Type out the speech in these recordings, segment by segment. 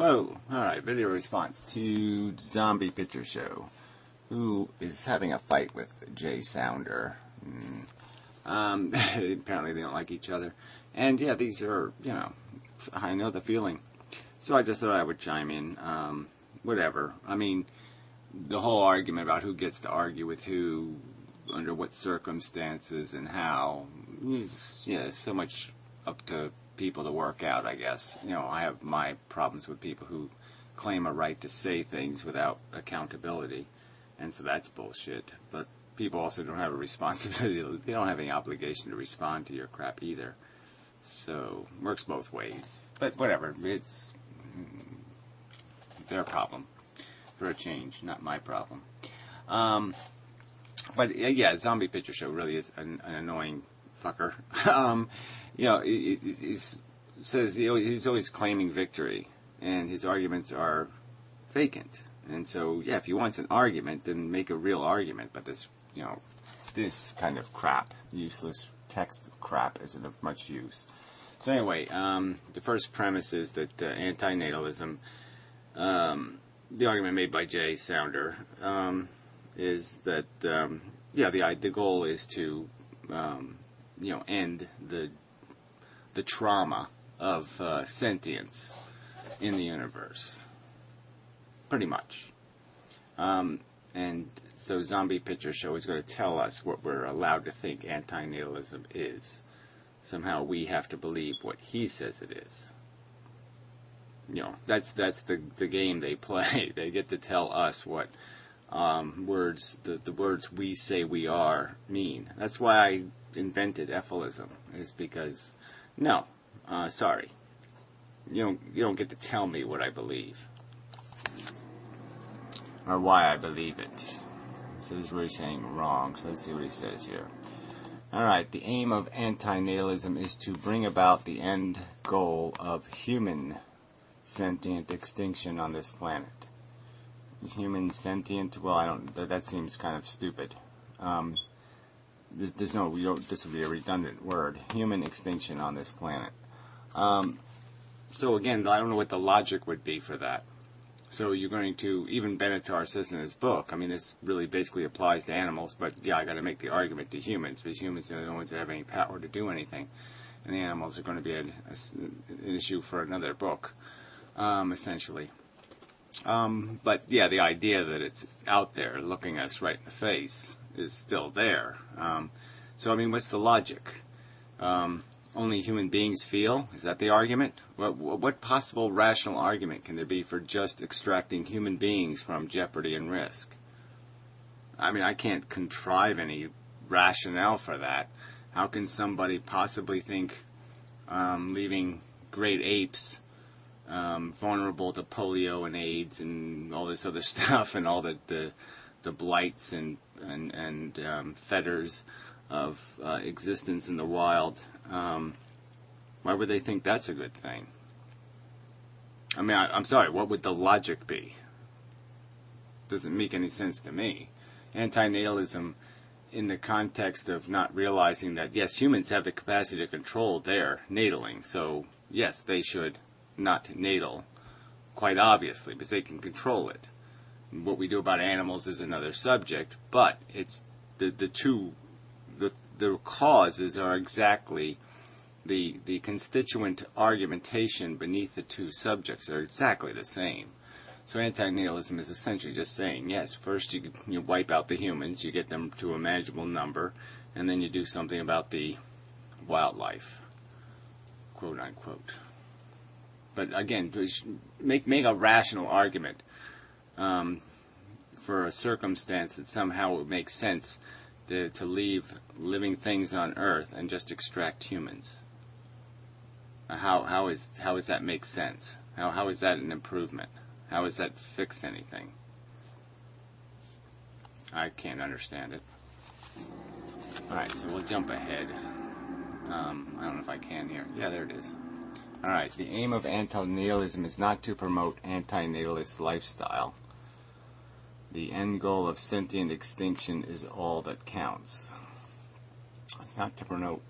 Whoa, alright, video response to Zombie Picture Show, who is having a fight with Jay Sounder. Apparently they don't like each other. And yeah, these are, you know, I know the feeling. So I just thought I would chime in. Whatever. I mean, the whole argument about who gets to argue with who, under what circumstances and how, is, yeah, so much up to people to work out, I guess. You know, I have my problems with people who claim a right to say things without accountability, and so that's bullshit. But people also don't have a responsibility. They don't have any obligation to respond to your crap either. So, works both ways. But whatever, it's their problem for a change, not my problem. But yeah, Zombie Picture Show really is an annoying fucker. You know, he says he's always claiming victory, and his arguments are vacant. And so, yeah, if he wants an argument, then make a real argument. But this, you know, this kind of crap, useless text crap, isn't of much use. So anyway, the first premise is that anti-natalism, the argument made by Jay Sounder, is that yeah, the goal is to you know, end the trauma of sentience in the universe, pretty much. And so Zombie Picture Show is going to tell us what we're allowed to think anti-natalism is. Somehow we have to believe what he says it is. You know, that's the game they play. They get to tell us what words, the words we say we are mean. That's why I invented ephilism, is because, no, sorry, you don't get to tell me what I believe or why I believe it. So this is where he's saying wrong. So let's see what he says here. Alright, the aim of anti-natalism is to bring about the end goal of human sentient extinction on this planet. Human sentient? Well, I don't. That seems kind of stupid. There's no. This would be a redundant word. Human extinction on this planet. So again, I don't know what the logic would be for that. So you're going to, even Benatar says in his book, I mean, this really basically applies to animals, but yeah, I got to make the argument to humans, because humans are the only ones that have any power to do anything, and the animals are going to be an issue for another book, essentially. But yeah, the idea that it's out there looking us right in the face is still there. So I mean, what's the logic? Only human beings feel? Is that the argument? What possible rational argument can there be for just extracting human beings from jeopardy and risk? I mean, I can't contrive any rationale for that. How can somebody possibly think leaving great apes vulnerable to polio and AIDS and all this other stuff, and all the blights and fetters of existence in the wild, why would they think that's a good thing? I mean, I'm sorry, what would the logic be? Doesn't make any sense to me. Anti-natalism, in the context of not realizing that, yes, humans have the capacity to control their nataling, so yes, they should not natal, quite obviously, because they can control it. What we do about animals is another subject, but it's the causes are exactly the constituent argumentation beneath the two subjects are exactly the same. So anti-natalism is essentially just saying, yes, first you wipe out the humans, you get them to a manageable number, and then you do something about the wildlife, quote unquote. But again, make a rational argument for a circumstance that somehow would make sense to leave living things on Earth and just extract humans. How does that make sense? How is that an improvement? How does that fix anything? I can't understand it. Alright, so we'll jump ahead. I don't know if I can here. Yeah, there it is. Alright, the aim of anti-natalism is not to promote anti-natalist lifestyle. The end goal of sentient extinction is all that counts. It's not to promote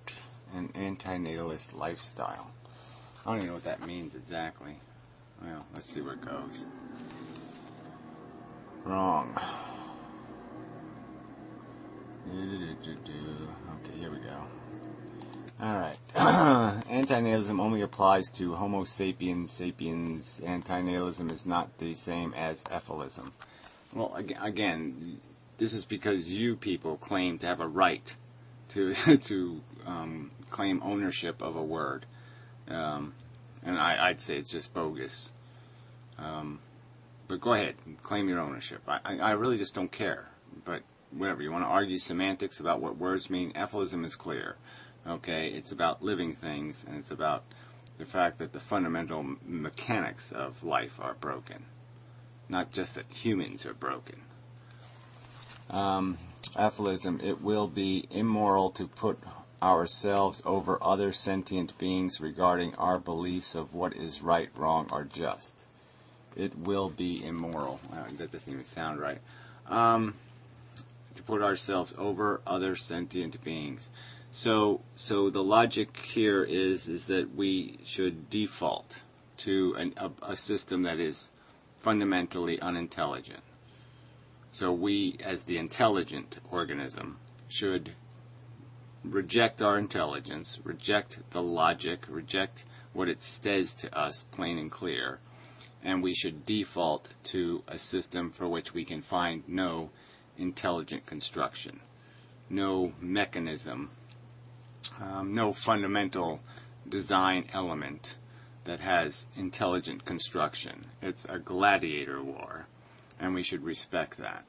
an anti-natalist lifestyle. I don't even know what that means exactly. Well, let's see where it goes. Wrong. Okay, here we go. Alright. Antinatalism only applies to Homo sapiens sapiens. Antinatalism is not the same as effalism. Well, again, this is because you people claim to have a right to claim ownership of a word. And I'd say it's just bogus. But go ahead, claim your ownership. I really just don't care. But whatever, you want to argue semantics about what words mean, effalism is clear. Okay, it's about living things, and it's about the fact that the fundamental mechanics of life are broken. Not just that humans are broken. Effalism, it will be immoral to put ourselves over other sentient beings regarding our beliefs of what is right, wrong, or just. It will be immoral. That doesn't even sound right. To put ourselves over other sentient beings. So the logic here is that we should default to a system that is fundamentally unintelligent. So we, as the intelligent organism, should reject our intelligence, reject the logic, reject what it says to us plain and clear, and we should default to a system for which we can find no intelligent construction, no mechanism, no fundamental design element that has intelligent construction. It's a gladiator war, and we should respect that.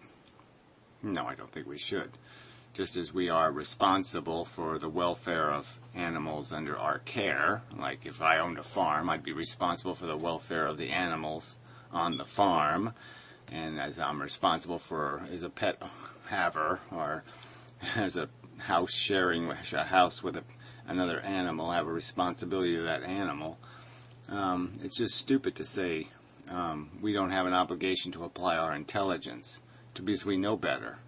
No, I don't think we should. Just as we are responsible for the welfare of animals under our care, like if I owned a farm, I'd be responsible for the welfare of the animals on the farm, and as I'm responsible for, as a pet haver, or as a house sharing a house with another animal, I have a responsibility to that animal. It's just stupid to say we don't have an obligation to apply our intelligence because we know better.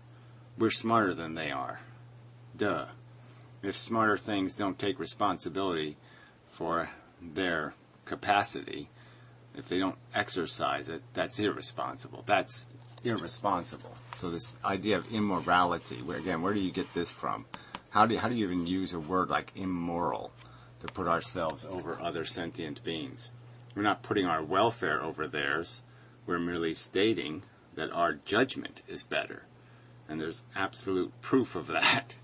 We're smarter than they are. Duh. If smarter things don't take responsibility for their capacity, if they don't exercise it, that's irresponsible. That's irresponsible. So this idea of immorality, where do you get this from? How do you even use a word like immoral to put ourselves over other sentient beings? We're not putting our welfare over theirs. We're merely stating that our judgment is better. And there's absolute proof of that.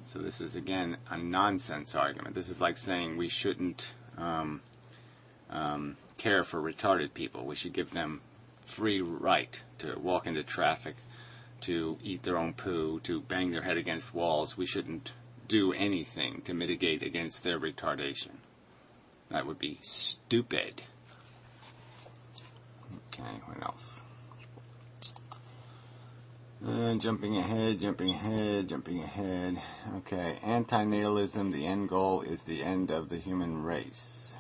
So this is, again, a nonsense argument. This is like saying we shouldn't care for retarded people. We should give them free right to walk into traffic, to eat their own poo, to bang their head against walls. We shouldn't do anything to mitigate against their retardation. That would be stupid. Okay, what else? Jumping ahead. Okay, antinatalism, the end goal is the end of the human race.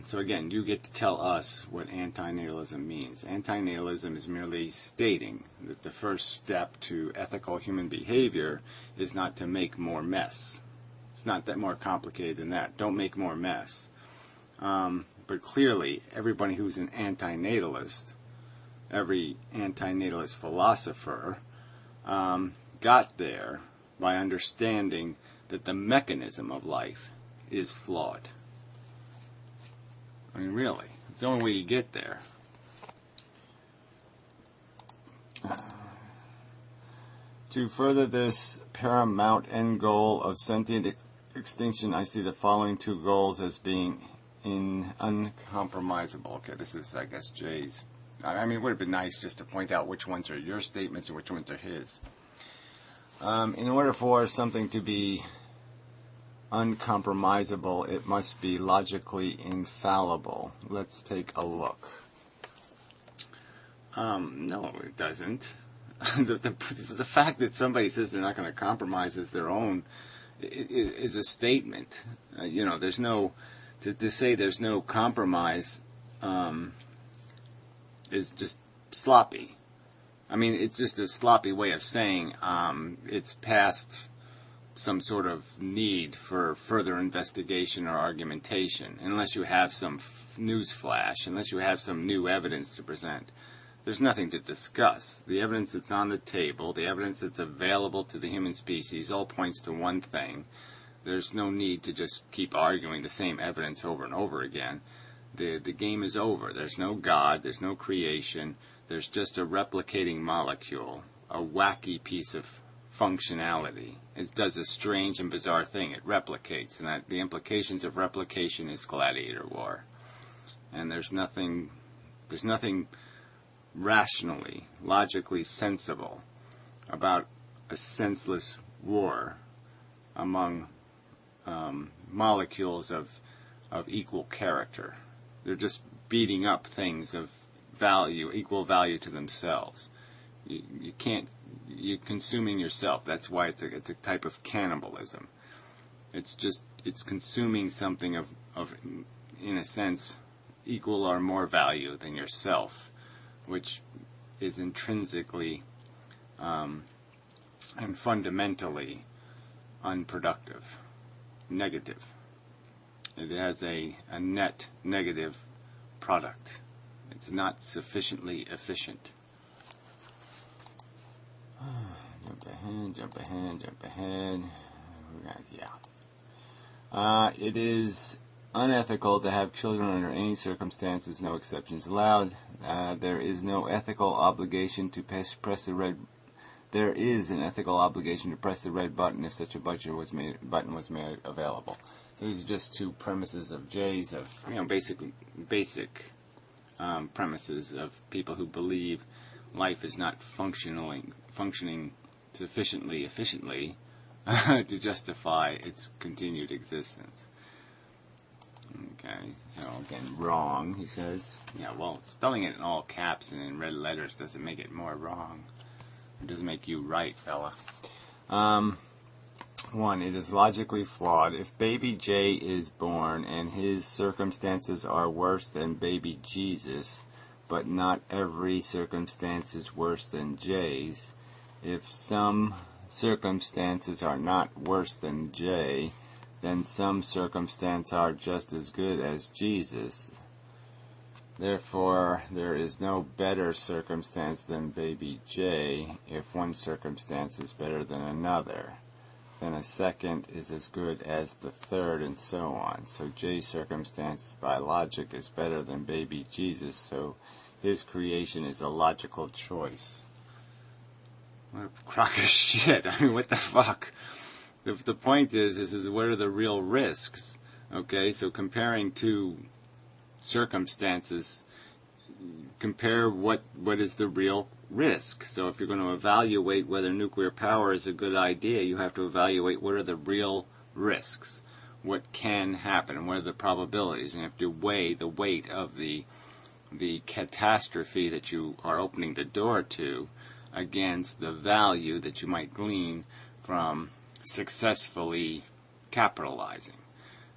So again, you get to tell us what antinatalism means. Antinatalism is merely stating that the first step to ethical human behavior is not to make more mess. It's not that more complicated than that. Don't make more mess. But clearly, everybody who's an antinatalist, every antinatalist philosopher, got there by understanding that the mechanism of life is flawed. I mean, really, it's the only way you get there. To further this paramount end goal of sentient extinction, I see the following two goals as being uncompromisable. Okay, this is, I guess, Jay's. I mean, it would have been nice just to point out which ones are your statements and which ones are his. In order for something to be uncompromisable, it must be logically infallible. Let's take a look. No, it doesn't. The fact that somebody says they're not going to compromise as their own is a statement. There's no... To say there's no compromise is just sloppy. I mean, it's just a sloppy way of saying it's past some sort of need for further investigation or argumentation, unless you have some news flash, unless you have some new evidence to present. There's nothing to discuss. The evidence that's on the table, the evidence that's available to the human species, all points to one thing. There's no need to just keep arguing the same evidence over and over again. The game is over. There's no God, there's no creation, there's just a replicating molecule, a wacky piece of functionality. It does a strange and bizarre thing. It replicates, and that the implications of replication is gladiator war. And there's nothing rationally, logically sensible about a senseless war among molecules of equal character. They're just beating up things of value, equal value to themselves. You can't. You're consuming yourself. That's why it's a type of cannibalism. It's consuming something of in a sense equal or more value than yourself, which is intrinsically and fundamentally unproductive, negative. It has a net negative product. It's not sufficiently efficient. Jump ahead. Yeah. It is unethical to have children under any circumstances, no exceptions allowed. There is no ethical obligation to press the red. There is an ethical obligation to press the red button if such a button was made available. So these are just two premises of Jay's, of basic premises of people who believe life is not functioning sufficiently efficiently to justify its continued existence. Okay, so again, wrong, he says. Yeah, well, spelling it in all caps and in red letters doesn't make it more wrong. It doesn't make you right, fella. 1. It is logically flawed. If baby J is born and his circumstances are worse than baby Jesus, but not every circumstance is worse than J's, if some circumstances are not worse than J, then some circumstances are just as good as Jesus. Therefore, there is no better circumstance than baby J if one circumstance is better than another. Then a second is as good as the third, and so on. So J's circumstance by logic is better than baby Jesus, so his creation is a logical choice. What a crock of shit. I mean, what the fuck? The point is what are the real risks? Okay, so comparing two circumstances, compare what is the real risk. So if you're going to evaluate whether nuclear power is a good idea, you have to evaluate what are the real risks, what can happen, and what are the probabilities, and you have to weigh the weight of the catastrophe that you are opening the door to against the value that you might glean from successfully capitalizing.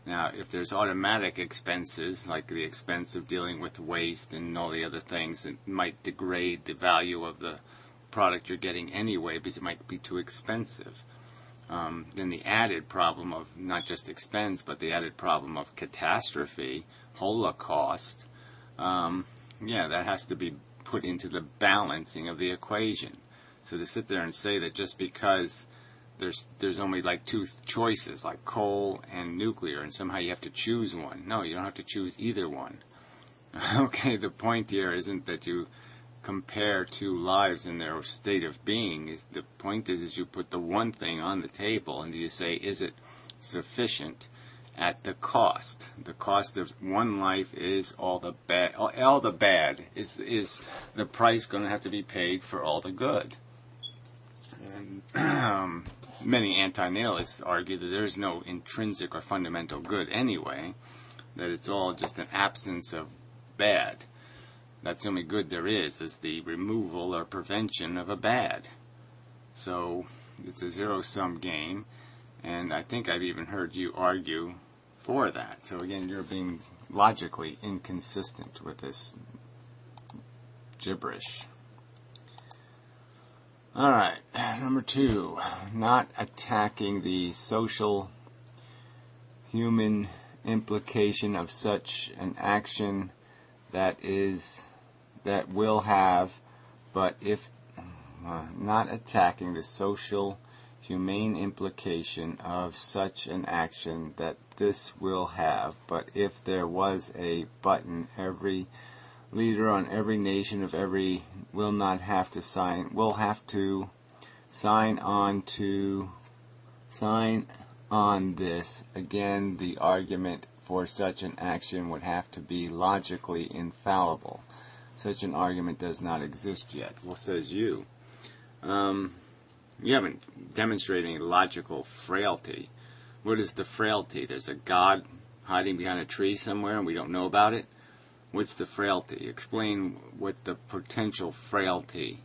Now, if there's automatic expenses, like the expense of dealing with waste and all the other things that might degrade the value of the product you're getting anyway because it might be too expensive, then the added problem of not just expense, but the added problem of catastrophe, holocaust, that has to be put into the balancing of the equation. So to sit there and say that just because there's only like two choices, like coal and nuclear, and somehow you have to choose one. No, you don't have to choose either one. Okay, the point here isn't that you compare two lives in their state of being. The point is you put the one thing on the table and you say, is it sufficient at the cost? The cost of one life is all the bad. All the bad is the price going to have to be paid for all the good. And many anti-nihilists argue that there is no intrinsic or fundamental good anyway, that it's all just an absence of bad. That's the only good there is the removal or prevention of a bad. So it's a zero-sum game, and I think I've even heard you argue for that. So again, you're being logically inconsistent with this gibberish. Alright, number 2, not attacking the social human implication of such an action that will have, but if not attacking the social humane implication of such an action that this will have, but if there was a button, every leader on every nation of every will have to sign on this. Again, the argument for such an action would have to be logically infallible. Such an argument does not exist yet. Well, says you. You haven't demonstrated any logical frailty. What is the frailty? There's a God hiding behind a tree somewhere and we don't know about it? What's the frailty? Explain what the potential frailty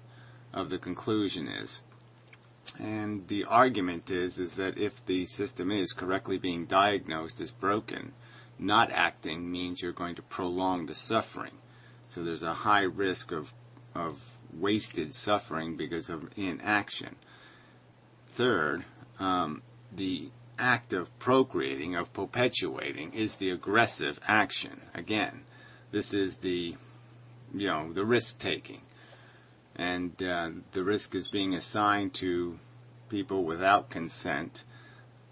of the conclusion is. And the argument is that if the system is correctly being diagnosed as broken, not acting means you're going to prolong the suffering. So there's a high risk of wasted suffering because of inaction. Third, the act of procreating, of perpetuating, is the aggressive action. Again, this is the risk-taking. And the risk is being assigned to people without consent.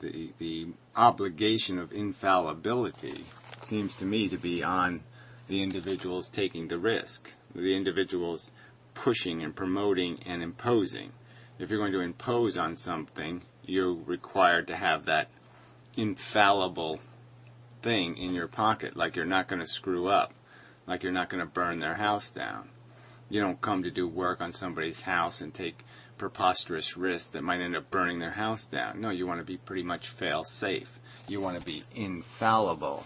The obligation of infallibility seems to me to be on the individuals taking the risk, the individuals pushing and promoting and imposing. If you're going to impose on something, you're required to have that infallible thing in your pocket, like you're not going to screw up, like you're not going to burn their house down. You don't come to do work on somebody's house and take preposterous risks that might end up burning their house down. No, you want to be pretty much fail-safe. You want to be infallible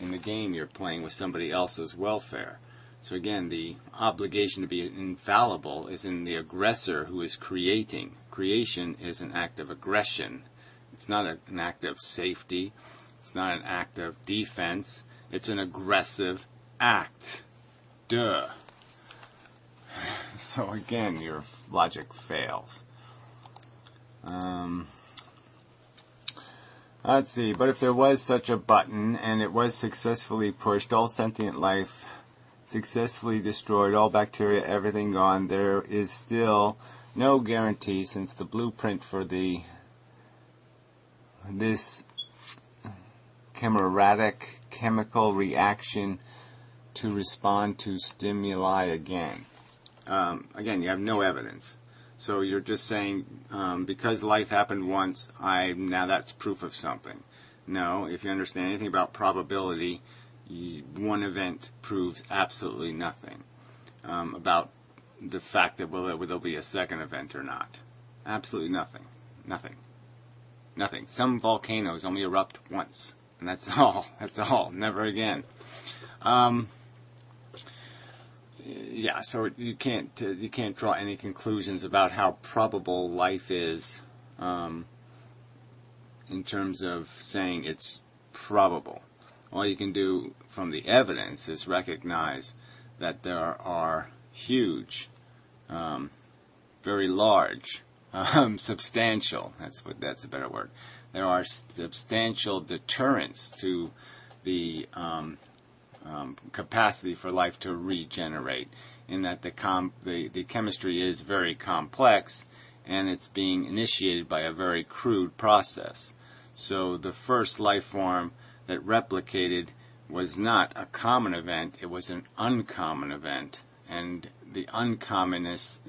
in the game you're playing with somebody else's welfare. So again, the obligation to be infallible is in the aggressor who is creating. Creation is an act of aggression. It's not an act of safety. It's not an act of defense. It's an aggressive act. Duh. So again, your logic fails. Let's see, but if there was such a button and it was successfully pushed, all sentient life successfully destroyed, all bacteria, everything gone, there is still no guarantee, since the blueprint for this chemeratic chemical reaction to respond to stimuli again. Again, you have no evidence. So you're just saying, because life happened once, now that's proof of something. No, if you understand anything about probability, one event proves absolutely nothing about the fact that there'll be a second event or not. Absolutely nothing. Nothing. Nothing. Some volcanoes only erupt once, and that's all. That's all. Never again. Yeah, so you can't draw any conclusions about how probable life is in terms of saying it's probable. All you can do from the evidence is recognize that there are huge, very large, substantial, that's a better word, there are substantial deterrents to the capacity for life to regenerate, in that the chemistry is very complex and it's being initiated by a very crude process. So the first life form that replicated was not a common event, it was an uncommon event, and the uncommonness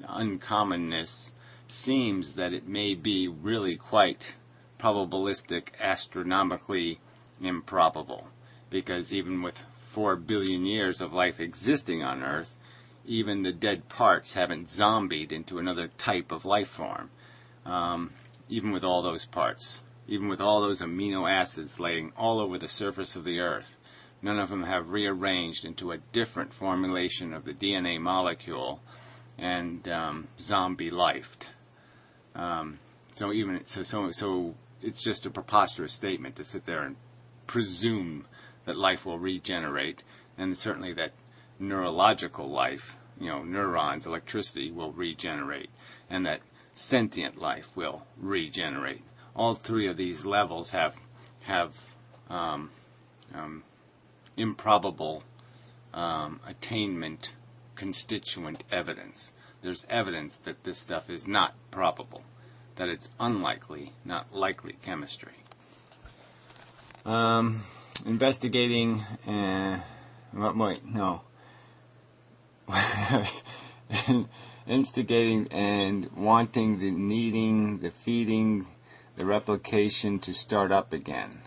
seems that it may be really quite probabilistic, astronomically improbable, because even with 4 billion years of life existing on Earth, even the dead parts haven't zombied into another type of life form, even with all those parts. Even with all those amino acids laying all over the surface of the Earth, none of them have rearranged into a different formulation of the DNA molecule and zombie-lifed. So it's just a preposterous statement to sit there and presume that life will regenerate, and certainly that neurological life, neurons, electricity, will regenerate, and that sentient life will regenerate. All three of these levels have improbable attainment constituent evidence. There's evidence that this stuff is not probable, that it's unlikely, not likely chemistry. Investigating, instigating and wanting the needing, the feeding, the replication to start up again.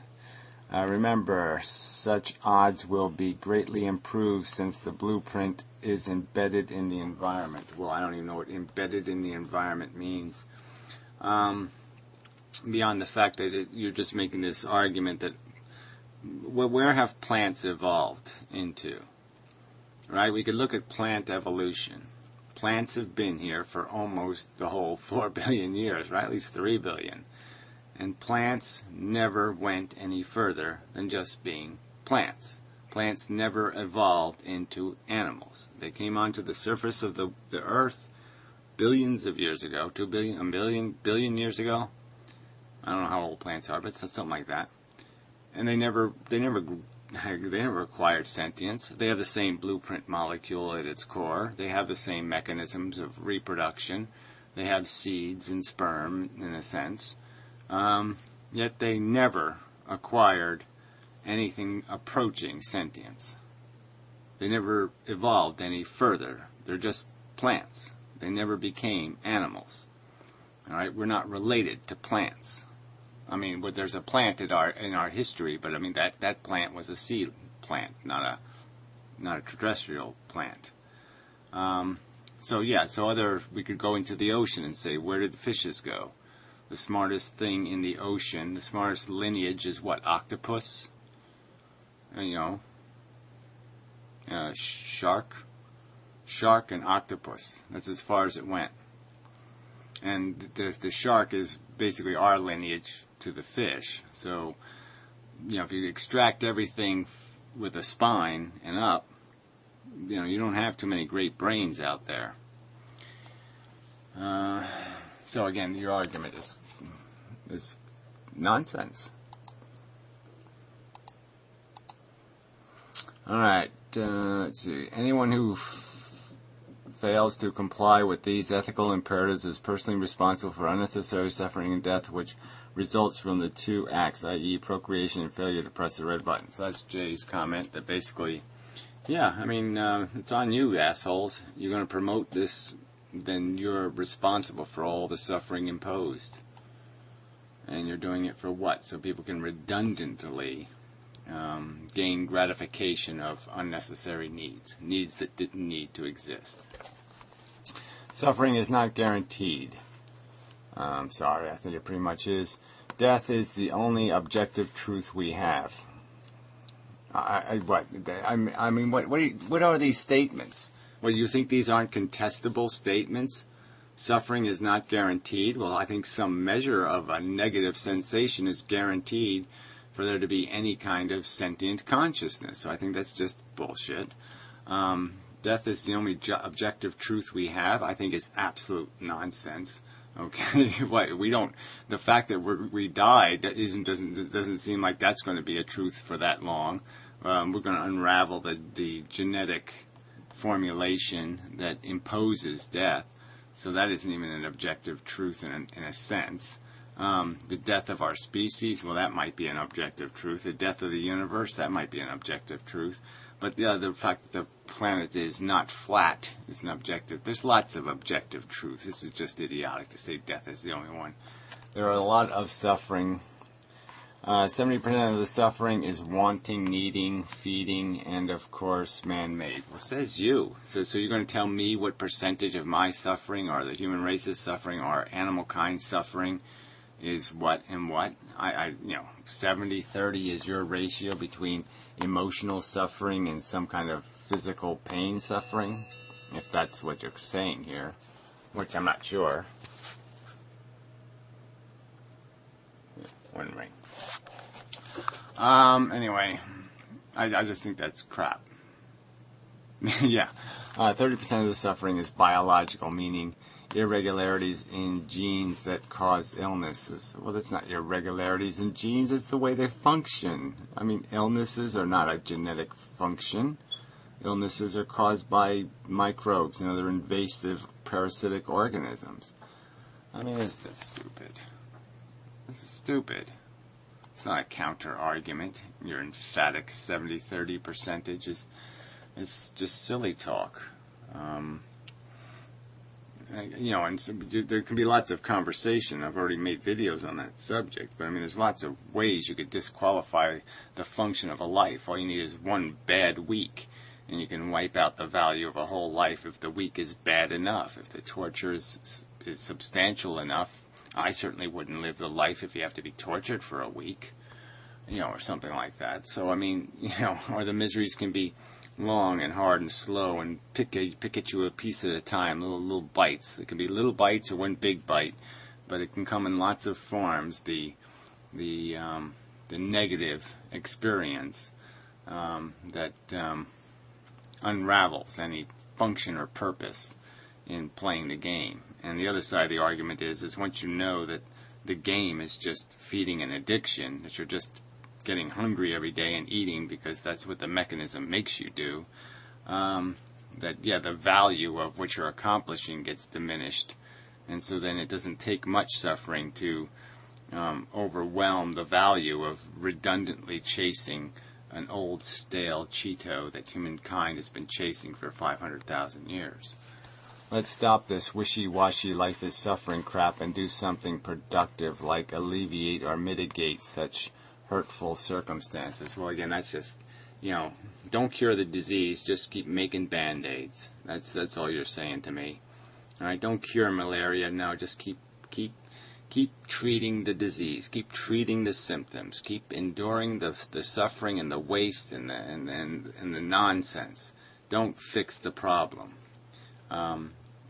Remember, such odds will be greatly improved since the blueprint is embedded in the environment. Well, I don't even know what embedded in the environment means. Beyond the fact that you're just making this argument that where have plants evolved into? Right? We could look at plant evolution. Plants have been here for almost the whole 4 billion years, right? At least 3 billion. And plants never went any further than just being plants. Plants never evolved into animals. They came onto the surface of the earth billions of years ago, 2 billion, a billion years ago. I don't know how old plants are, but it's something like that. And they never acquired sentience. They have the same blueprint molecule at its core. They have the same mechanisms of reproduction. They have seeds and sperm, in a sense. Yet they never acquired anything approaching sentience. They never evolved any further. They're just plants. They never became animals. All right, we're not related to plants. I mean, there's a plant in our history, but I mean that plant was a sea plant, not a terrestrial plant. We could go into the ocean and say, where did the fishes go? The smartest thing in the ocean, the smartest lineage is what? Octopus? Shark and octopus. That's as far as it went. And the shark is basically our lineage to the fish. So, if you extract everything with a spine and up, you don't have too many great brains out there. So again, your argument is nonsense. All right, let's see. Anyone who fails to comply with these ethical imperatives is personally responsible for unnecessary suffering and death, which results from the two acts, i.e. procreation and failure to press the red button. So that's Jay's comment that basically, it's on you, assholes. You're going to promote this, then you're responsible for all the suffering imposed. And you're doing it for what? So people can redundantly gain gratification of unnecessary needs that didn't need to exist. Suffering is not guaranteed. Sorry, I think it pretty much is. Death is the only objective truth we have. What are these statements? Well, you think these aren't contestable statements? Suffering is not guaranteed. Well, I think some measure of a negative sensation is guaranteed for there to be any kind of sentient consciousness. So I think that's just bullshit. Death is the only objective truth we have. I think it's absolute nonsense. Okay, the fact that we died doesn't seem like that's going to be a truth for that long. We're going to unravel the genetic formulation that imposes death. So that isn't even an objective truth in a sense. The death of our species, well, that might be an objective truth. The death of the universe, that might be an objective truth. But the fact that the planet is not flat is an objective. There's lots of objective truths. This is just idiotic to say death is the only one. There are a lot of suffering. 70% of the suffering is wanting, needing, feeding, and of course man-made. Well, says you. So you're going to tell me what percentage of my suffering, or the human race's suffering, or animal kind suffering is what and what? 70-30 is your ratio between emotional suffering and some kind of physical pain suffering, if that's what you're saying here, which I'm not sure. One ring. Anyway, I just think that's crap. Yeah. 30% of the suffering is biological, meaning irregularities in genes that cause illnesses. Well, that's not irregularities in genes, it's the way they function. I mean, illnesses are not a genetic function. Illnesses are caused by microbes and other invasive parasitic organisms. I mean, it's just stupid. This is stupid. It's not a counter-argument. Your emphatic 70-30 percentage is just silly talk. You know, and so there can be lots of conversation. I've already made videos on that subject, but I mean, there's lots of ways you could disqualify the function of a life. All you need is one bad week, and you can wipe out the value of a whole life if the week is bad enough, if the torture is substantial enough. I certainly wouldn't live the life if you have to be tortured for a week, you know, or something like that. So, I mean, you know, or the miseries can be long and hard and slow and pick at you a piece at a time, little bites. It can be little bites or one big bite, but it can come in lots of forms. The negative experience that unravels any function or purpose in playing the game. And the other side of the argument is once you know that the game is just feeding an addiction, that you're just getting hungry every day and eating because that's what the mechanism makes you do, that, yeah, the value of what you're accomplishing gets diminished. And so then it doesn't take much suffering to overwhelm the value of redundantly chasing an old stale Cheeto that humankind has been chasing for 500,000 years. Let's stop this wishy-washy life is suffering crap and do something productive like alleviate or mitigate such hurtful circumstances. Well, again, that's just, you know, don't cure the disease, just keep making band-aids. That's all you're saying to me. All right, don't cure malaria, no, just keep treating the disease, keep treating the symptoms, keep enduring the suffering and the waste and the nonsense. Don't fix the problem.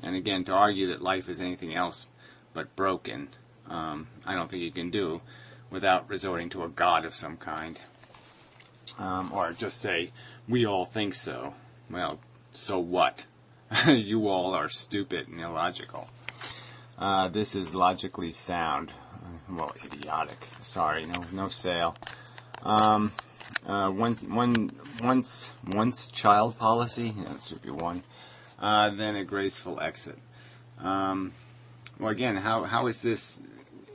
And again, to argue that life is anything else but broken, I don't think you can do without resorting to a god of some kind. Or just say, we all think so. Well, so what? You all are stupid and illogical. This is logically sound. Well, idiotic. Sorry, no sale. Once child policy, yeah, that should be one. Then a graceful exit. Well, again, how is this?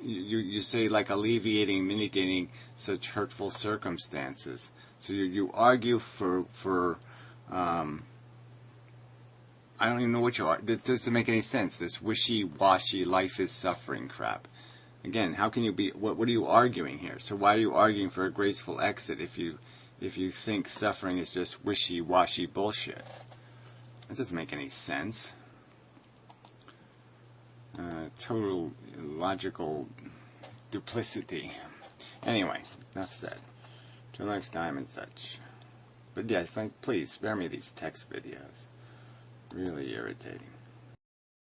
You say like alleviating, mitigating such hurtful circumstances. So you argue for I don't even know what you are. This doesn't make any sense. This wishy-washy life is suffering crap. Again, how can you be? What are you arguing here? So why are you arguing for a graceful exit if you think suffering is just wishy-washy bullshit? That doesn't make any sense. Total illogical duplicity. Anyway, enough said. Till next time and such. But yeah, please spare me these text videos. Really irritating.